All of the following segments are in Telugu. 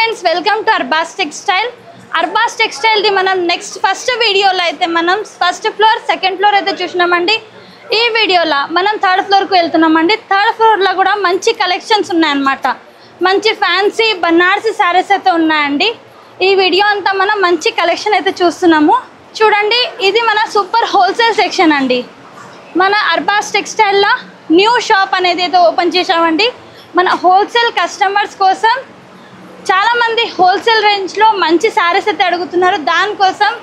Friends welcome to Arbaz textile. Arbaz textile the మనం నెక్స్ట్ ఫస్ట్ వీడియోలో అయితే మనం ఫస్ట్ ఫ్లోర్ సెకండ్ ఫ్లోర్ అయితే చూసినామండి. ఈ వీడియోలో మనం థర్డ్ ఫ్లోర్కి వెళ్తున్నామండి. థర్డ్ ఫ్లోర్లో కూడా మంచి కలెక్షన్స్ ఉన్నాయన్నమాట. మంచి ఫ్యాన్సీ బనారసి శారీస్ అయితే ఉన్నాయండి. ఈ వీడియో అంతా మనం మంచి కలెక్షన్ అయితే చూస్తున్నాము. చూడండి, ఇది మన సూపర్ హోల్సేల్ సెక్షన్ అండి. మన అర్బాస్ టెక్స్టైల్లో న్యూ షాప్ అనేది అయితే ఓపెన్ చేసామండి. మన హోల్సేల్ కస్టమర్స్ కోసం చాలామంది హోల్సేల్ రేంజ్లో మంచి శారీస్ అయితే అడుగుతున్నారు. దానికోసం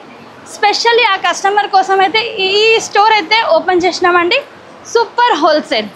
స్పెషల్లీ ఆ కస్టమర్ కోసం అయితే ఈ స్టోర్ అయితే ఓపెన్ చేసినామండి. Super wholesale.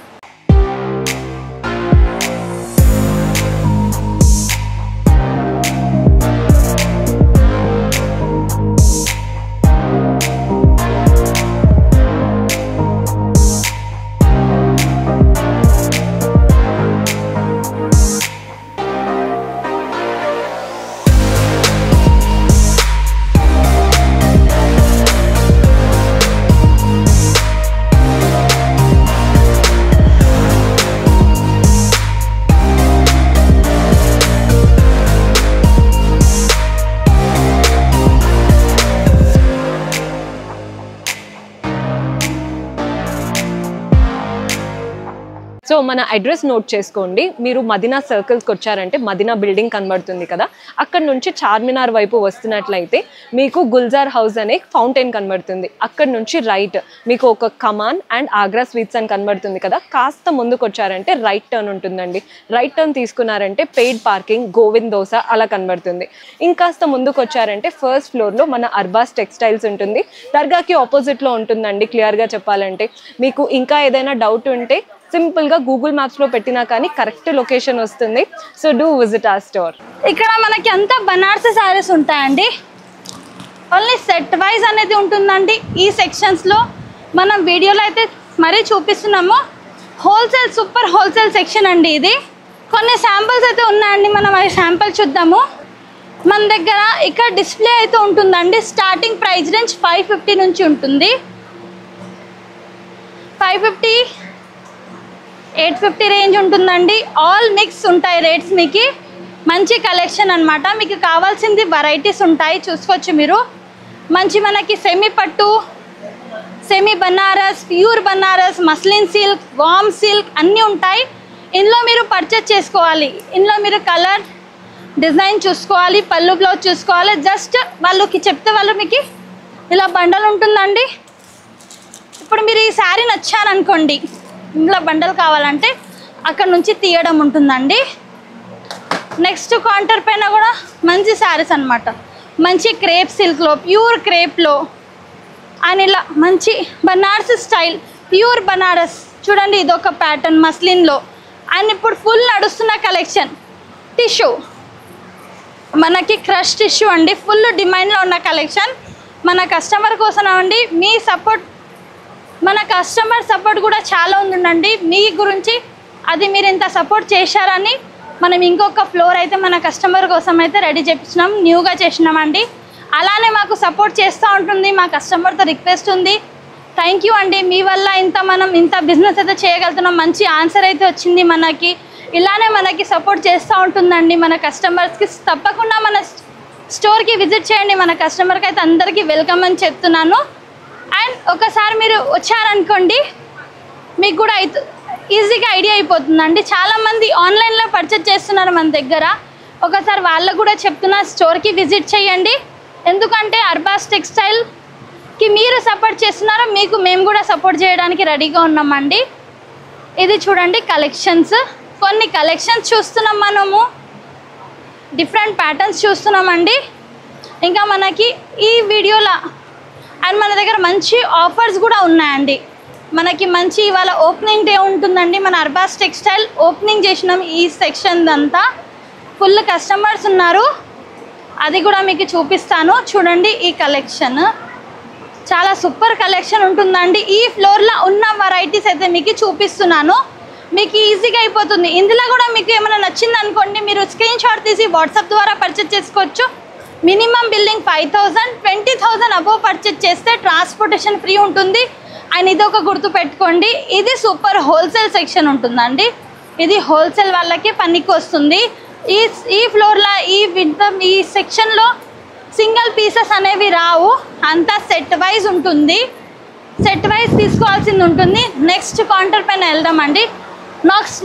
సో మన అడ్రస్ నోట్ చేసుకోండి. మీరు మదీనా సర్కిల్స్కి వచ్చారంటే మదీనా బిల్డింగ్ కనబడుతుంది కదా, అక్కడ నుంచి చార్మినార్ వైపు వస్తున్నట్లయితే మీకు గుల్జార్ హౌస్ అనే ఫౌంటైన్ కనబడుతుంది. అక్కడ నుంచి రైట్ మీకు ఒక కమాన్ అండ్ ఆగ్రా స్వీట్స్ అని కనబడుతుంది కదా, కాస్త ముందుకు వచ్చారంటే రైట్ టర్న్ ఉంటుందండి. రైట్ టర్న్ తీసుకున్నారంటే పెయిడ్ పార్కింగ్, గోవింద్ దోస అలా కనబడుతుంది. ఇంకాస్త ముందుకు వచ్చారంటే ఫస్ట్ ఫ్లోర్లో మన అర్బాస్ టెక్స్టైల్స్ ఉంటుంది. దర్గాకి ఆపోజిట్లో ఉంటుందండి. క్లియర్గా చెప్పాలంటే మీకు ఇంకా ఏదైనా డౌట్ ఉంటే సింపుల్గా గూగుల్ మ్యాప్స్లో పెట్టినా కానీ కరెక్ట్ లొకేషన్ వస్తుంది. సో డూ విజిట్ ఆ స్టోర్. ఇక్కడ మనకి అంతా బనారసి శారీస్ ఉంటాయండి. ఓన్లీ సెట్ వైజ్ అనేది ఉంటుందండి. ఈ సెక్షన్స్లో మనం వీడియోలో అయితే మరీ చూపిస్తున్నాము. హోల్సేల్ సూపర్ హోల్సేల్ సెక్షన్ అండి ఇది. కొన్ని శాంపిల్స్ అయితే ఉన్నాయండి. మనం అవి శాంపిల్ చూద్దాము. మన దగ్గర ఇక్కడ డిస్ప్లే అయితే ఉంటుందండి. స్టార్టింగ్ ప్రైస్ రేంజ్ 550 నుంచి ఉంటుంది. 550, 850 రేంజ్ ఉంటుందండి. ఆల్ మిక్స్ ఉంటాయి రేట్స్. మీకు మంచి కలెక్షన్ అనమాట. మీకు కావాల్సింది వెరైటీస్ ఉంటాయి, చూసుకోవచ్చు మీరు. మంచి మనకి సెమీ పట్టు, semi Banaras, pure Banaras, muslin silk, వామ్ సిల్క్ అన్నీ ఉంటాయి. ఇందులో మీరు పర్చేస్ చేసుకోవాలి. ఇందులో మీరు కలర్ డిజైన్ చూసుకోవాలి, పళ్ళు బ్లౌజ్ చూసుకోవాలి. జస్ట్ వాళ్ళకి చెప్తే వాళ్ళు మీకు ఇలా బండల్ ఉంటుందండి. ఇప్పుడు మీరు ఈ శారీ నచ్చారనుకోండి, ఇందులో బండల్ కావాలంటే అక్కడ నుంచి తీయడం ఉంటుందండి. నెక్స్ట్ కౌంటర్ పైన కూడా మంచి శారీస్ అనమాట. మంచి క్రేప్ సిల్క్లో, ప్యూర్ క్రేప్లో అండ్ ఇలా మంచి బనారస్ స్టైల్, ప్యూర్ బనారస్. చూడండి, ఇది ఒక ప్యాటర్న్ మస్లిన్లో. అండ్ ఇప్పుడు ఫుల్ నడుస్తున్న కలెక్షన్ టిష్యూ, మనకి క్రష్ టిష్యూ అండి. ఫుల్ డిమాండ్లో ఉన్న కలెక్షన్ మన కస్టమర్ కోసం అండి. మీ సపోర్ట్, మన కస్టమర్ సపోర్ట్ కూడా చాలా ఉందండి మీ గురించి. అది మీరు ఇంత సపోర్ట్ చేశారని మనం ఇంకొక ఫ్లోర్ అయితే మన కస్టమర్ కోసం అయితే రెడీ చేయించినాం, న్యూగా చేసినామండి. అలానే మాకు సపోర్ట్ చేస్తూ ఉంటుంది. మా కస్టమర్తో రిక్వెస్ట్ ఉంది. థ్యాంక్ యూ అండి. మీ వల్ల మనం ఇంత బిజినెస్ అయితే చేయగలుగుతున్నాం. మంచి ఆన్సర్ అయితే వచ్చింది మనకి. ఇలానే మనకి సపోర్ట్ చేస్తూ ఉంటుందండి మన కస్టమర్స్కి. తప్పకుండా మన స్టోర్కి విజిట్ చేయండి. మన కస్టమర్కి అయితే అందరికీ వెల్కమ్ అని చెప్తున్నాను. అండ్ ఒకసారి మీరు వచ్చారనుకోండి, మీకు కూడా ఈజీగా ఐడియా అయిపోతుందండి. చాలామంది ఆన్లైన్లో పర్చేజ్ చేస్తున్నారు మన దగ్గర. ఒకసారి వాళ్ళకు కూడా చెప్తున్నా, స్టోర్కి విజిట్ చేయండి. ఎందుకంటే అర్బాస్ టెక్స్టైల్కి మీరు సపోర్ట్ చేస్తున్నారు, మీకు మేము కూడా సపోర్ట్ చేయడానికి రెడీగా ఉన్నామండి. ఇది చూడండి కలెక్షన్స్. కొన్ని కలెక్షన్స్ చూస్తున్నాం మనము, డిఫరెంట్ ప్యాటర్న్స్ చూస్తున్నామండి. ఇంకా మనకి ఈ వీడియోలో అండ్ మన దగ్గర మంచి ఆఫర్స్ కూడా ఉన్నాయండి. మనకి మంచి ఇవాళ ఓపెనింగ్ డే ఉంటుందండి. మన అర్బాస్ టెక్స్టైల్ ఓపెనింగ్ చేసినాం. ఈ సెక్షన్ అంతా ఫుల్ కస్టమర్స్ ఉన్నారు. అది కూడా మీకు చూపిస్తాను. చూడండి, ఈ కలెక్షన్ చాలా సూపర్ కలెక్షన్ ఉంటుందండి. ఈ ఫ్లోర్లో ఉన్న వెరైటీస్ అయితే మీకు చూపిస్తున్నాను. మీకు ఈజీగా అయిపోతుంది. ఇందులో కూడా మీకు ఏమైనా నచ్చింది అనుకోండి, మీరు స్క్రీన్ షాట్ తీసి వాట్సాప్ ద్వారా పర్చేజ్ చేసుకోవచ్చు. మినిమం బిల్లింగ్ 5,000, 20,000 అబోవ్ పర్చేజ్ చేస్తే ట్రాన్స్పోర్టేషన్ ఫ్రీ ఉంటుంది. అండ్ ఇది ఒక గుర్తు పెట్టుకోండి, ఇది సూపర్ హోల్సేల్ సెక్షన్ ఉంటుందండి. ఇది హోల్సేల్ వాళ్ళకి పనికి వస్తుంది. ఈ ఫ్లోర్లో ఈ సెక్షన్లో సింగిల్ పీసెస్ అనేవి రావు, అంతా సెట్ వైజ్ ఉంటుంది. సెట్ వైజ్ తీసుకోవాల్సింది ఉంటుంది. నెక్స్ట్ కౌంటర్ పైన వెళ్దామండి.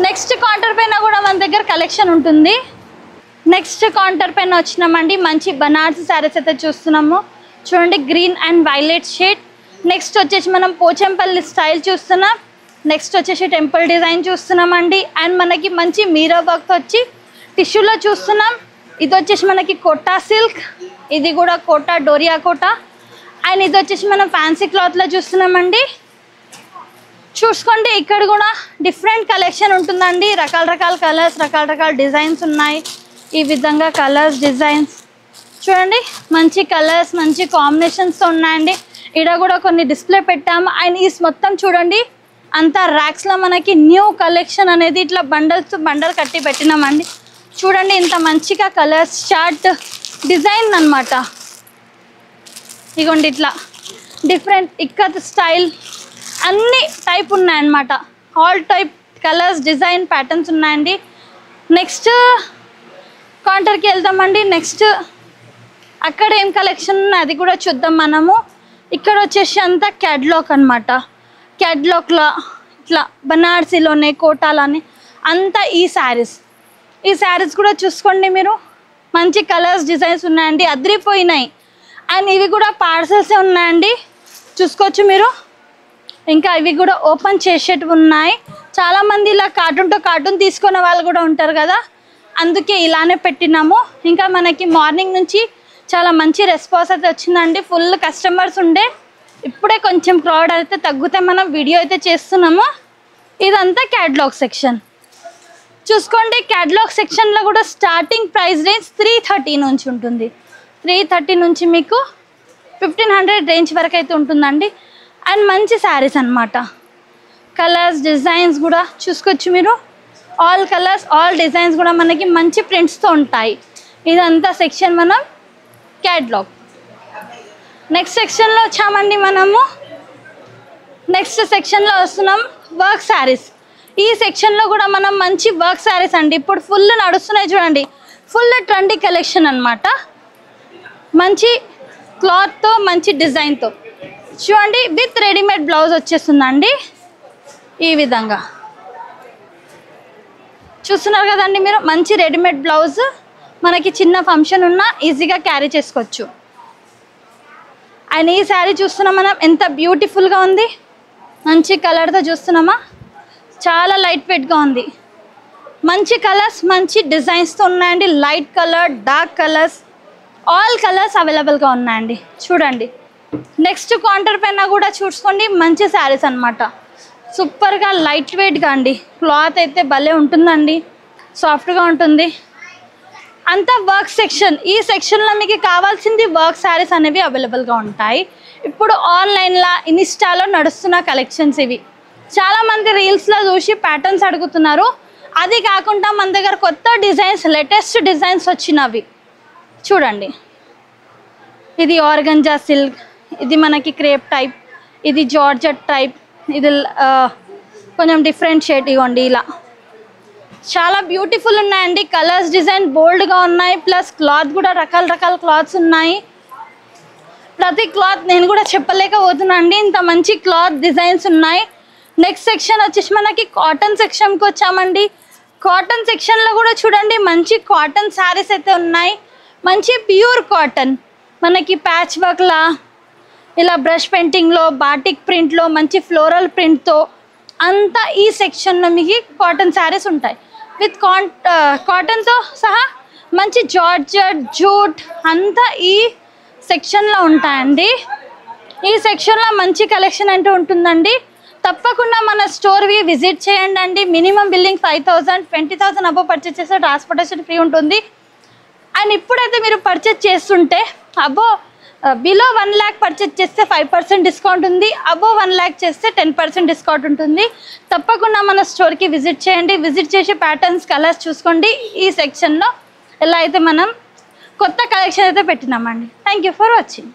నెక్స్ట్ కౌంటర్ పైన కూడా మన దగ్గర కలెక్షన్ ఉంటుంది. నెక్స్ట్ కౌంటర్ పైన వచ్చినామండి. మంచి బనారసి శారీస్ అయితే చూస్తున్నాము. చూడండి, green and violet shade. Next వచ్చేసి మనం పోచంపల్లి స్టైల్ చూస్తున్నాం. నెక్స్ట్ వచ్చేసి టెంపుల్ డిజైన్ చూస్తున్నామండి. అండ్ మనకి మంచి మీరా వర్క్ వచ్చి టిష్యూలో చూస్తున్నాం. ఇది వచ్చేసి మనకి కోటా సిల్క్, ఇది కూడా కోటా డోరియా కోటా. అండ్ ఇది వచ్చేసి మనం ఫ్యాన్సీ క్లాత్లో చూస్తున్నామండి. చూసుకోండి, ఇక్కడ కూడా డిఫరెంట్ కలెక్షన్ ఉంటుందండి. రకరకాల కలర్స్, రకరకాల డిజైన్స్ ఉన్నాయి. ఈ విధంగా కలర్స్, డిజైన్స్ చూడండి, మంచి కలర్స్, మంచి కాంబినేషన్స్తో ఉన్నాయండి. ఇక్కడ కూడా కొన్ని డిస్ప్లే పెట్టాము. అండ్ ఈ మొత్తం చూడండి, అంతా ర్యాక్స్లో మనకి న్యూ కలెక్షన్ అనేది ఇట్లా బండల్ కట్టి పెట్టినామండి. చూడండి, ఇంత మంచిగా కలర్స్, చార్ట్ డిజైన్ అన్నమాట. ఇగోండి, ఇట్లా డిఫరెంట్ ఇక్కత్ స్టైల్ అన్ని టైప్ ఉన్నాయన్నమాట. All type colours, design, patterns ఉన్నాయండి. నెక్స్ట్ కౌంటర్కి వెళ్దామండి. నెక్స్ట్ అక్కడ ఏం కలెక్షన్ ఉన్నాయి అది కూడా చూద్దాం మనము. ఇక్కడ వచ్చేసి అంతా క్యాట్లాగ్ అనమాట. క్యాట్లాగ్లో ఇట్లా బనారసీలోనే, కోటాలోనే అంతా ఈ శారీస్ కూడా చూసుకోండి మీరు. మంచి కలర్స్, డిజైన్స్ ఉన్నాయండి, అదిరిపోయినాయి. అండ్ ఇవి కూడా పార్సల్సే ఉన్నాయండి, చూసుకోవచ్చు మీరు. ఇంకా ఇవి కూడా ఓపెన్ చేసేటివి ఉన్నాయి. చాలామంది ఇలా కార్టూన్ తీసుకునే వాళ్ళు కూడా ఉంటారు కదా, అందుకే ఇలానే పెట్టినాము. ఇంకా మనకి మార్నింగ్ నుంచి చాలా మంచి రెస్పాన్స్ అయితే వచ్చిందండి. ఫుల్ కస్టమర్స్ ఉండే. ఇప్పుడే కొంచెం క్రౌడ్ అయితే తగ్గితే మనం వీడియో అయితే చేస్తున్నాము. ఇదంతా క్యాటలాగ్ సెక్షన్ చూసుకోండి. క్యాటలాగ్ సెక్షన్లో కూడా స్టార్టింగ్ ప్రైస్ రేంజ్ 330 నుంచి ఉంటుంది. 330 నుంచి మీకు 1500 రేంజ్ వరకు అయితే ఉంటుందండి. అండ్ మంచి శారీస్ అన్నమాట. కలర్స్, డిజైన్స్ కూడా చూసుకోవచ్చు మీరు. ఆల్ కలర్స్, ఆల్ డిజైన్స్ కూడా మనకి మంచి ప్రింట్స్తో ఉంటాయి. ఇదంతా సెక్షన్ మనం క్యాటలాగ్. నెక్స్ట్ సెక్షన్లో వచ్చామండి మనము. నెక్స్ట్ సెక్షన్లో వస్తున్నాం వర్క్ శారీస్. ఈ సెక్షన్లో కూడా మనం మంచి వర్క్ శారీస్ అండి. ఇప్పుడు ఫుల్ నడుస్తున్నాయి చూడండి, ఫుల్ ట్రెండీ కలెక్షన్ అన్నమాట. మంచి క్లాత్తో, మంచి డిజైన్తో చూడండి. విత్ రెడీమేడ్ బ్లౌజ్ వచ్చేస్తుందండి. ఈ విధంగా చూస్తున్నారు కదండి మీరు. మంచి రెడీమేడ్ బ్లౌజ్, మనకి చిన్న ఫంక్షన్ ఉన్నా ఈజీగా క్యారీ చేసుకోవచ్చు. అండ్ ఈ శారీ చూస్తున్నాం మనం, ఎంత బ్యూటిఫుల్గా ఉంది. మంచి కలర్తో చూస్తున్నామా, చాలా లైట్ వెయిట్గా ఉంది. మంచి కలర్స్, మంచి డిజైన్స్తో ఉన్నాయండి. Light colour, dark colours, all colours అవైలబుల్గా ఉన్నాయండి. చూడండి, నెక్స్ట్ కౌంటర్ పైన కూడా చూసుకోండి. మంచి శారీస్ అన్నమాట. సూపర్గా లైట్ వెయిట్గా అండి. క్లాత్ అయితే భలే ఉంటుందండి, సాఫ్ట్గా ఉంటుంది. అంతా వర్క్ సెక్షన్. ఈ సెక్షన్లో మీకు కావాల్సింది వర్క్ శారీస్ అనేవి అవైలబుల్గా ఉంటాయి. ఇప్పుడు ఆన్లైన్లో, ఇన్స్టాలో నడుస్తున్న కలెక్షన్స్ ఇవి. చాలామంది రీల్స్లో చూసి ప్యాటర్న్స్ అడుగుతున్నారు. అది కాకుండా మన దగ్గర కొత్త డిజైన్స్, లేటెస్ట్ డిజైన్స్ వచ్చినవి చూడండి. ఇది ఆర్గంజా సిల్క్, ఇది మనకి క్రేప్ టైప్, ఇది జార్జెట్ టైప్, ఇది కొంచెం డిఫరెంట్ షేడ్. ఇవ్వండి, ఇలా చాలా బ్యూటిఫుల్ ఉన్నాయండి. కలర్స్, డిజైన్ బోల్డ్గా ఉన్నాయి. ప్లస్ క్లాత్ కూడా రకరకాల క్లాత్స్ ఉన్నాయి. ప్రతి క్లాత్ నేను కూడా చెప్పలేకపోతున్నా అండి, ఇంత మంచి క్లాత్ డిజైన్స్ ఉన్నాయి. నెక్స్ట్ సెక్షన్ వచ్చేసి మనకి కాటన్ సెక్షన్కి వచ్చామండి. కాటన్ సెక్షన్లో కూడా చూడండి, మంచి కాటన్ శారీస్ అయితే ఉన్నాయి. మంచి ప్యూర్ కాటన్, మనకి ప్యాచ్ వర్క్లా, ఇలా బ్రష్ పెయింటింగ్లో, బాటిక్ ప్రింట్లో, మంచి ఫ్లోరల్ ప్రింట్తో అంతా ఈ సెక్షన్లో మీకు కాటన్ శారీస్ ఉంటాయి. విత్ కాటన్తో సహా మంచి జార్జెట్, జూట్ అంతా ఈ సెక్షన్లో ఉంటాయండి. ఈ సెక్షన్లో మంచి కలెక్షన్ అంటూ ఉంటుందండి. తప్పకుండా మన స్టోర్వి విజిట్ చేయండి అండి. మినిమం బిల్లింగ్ 5000, 20,000 అబో పర్చేస్ చేస్తే ట్రాన్స్పోర్టేషన్ ఫ్రీ ఉంటుంది. అండ్ ఇప్పుడైతే మీరు పర్చేస్ చేస్తుంటే బిలో 1 lakh పర్చేస్ చేస్తే 5% డిస్కౌంట్ ఉంది. అబోవ్ 1 lakh చేస్తే 10% డిస్కౌంట్ ఉంటుంది. తప్పకుండా మన స్టోర్కి విజిట్ చేయండి. విజిట్ చేసి ప్యాటర్న్స్, కలర్స్ చూసుకోండి. ఈ సెక్షన్లో ఎలా అయితే మనం కొత్త కలెక్షన్ అయితే పెట్టినామండి. Thank you for watching.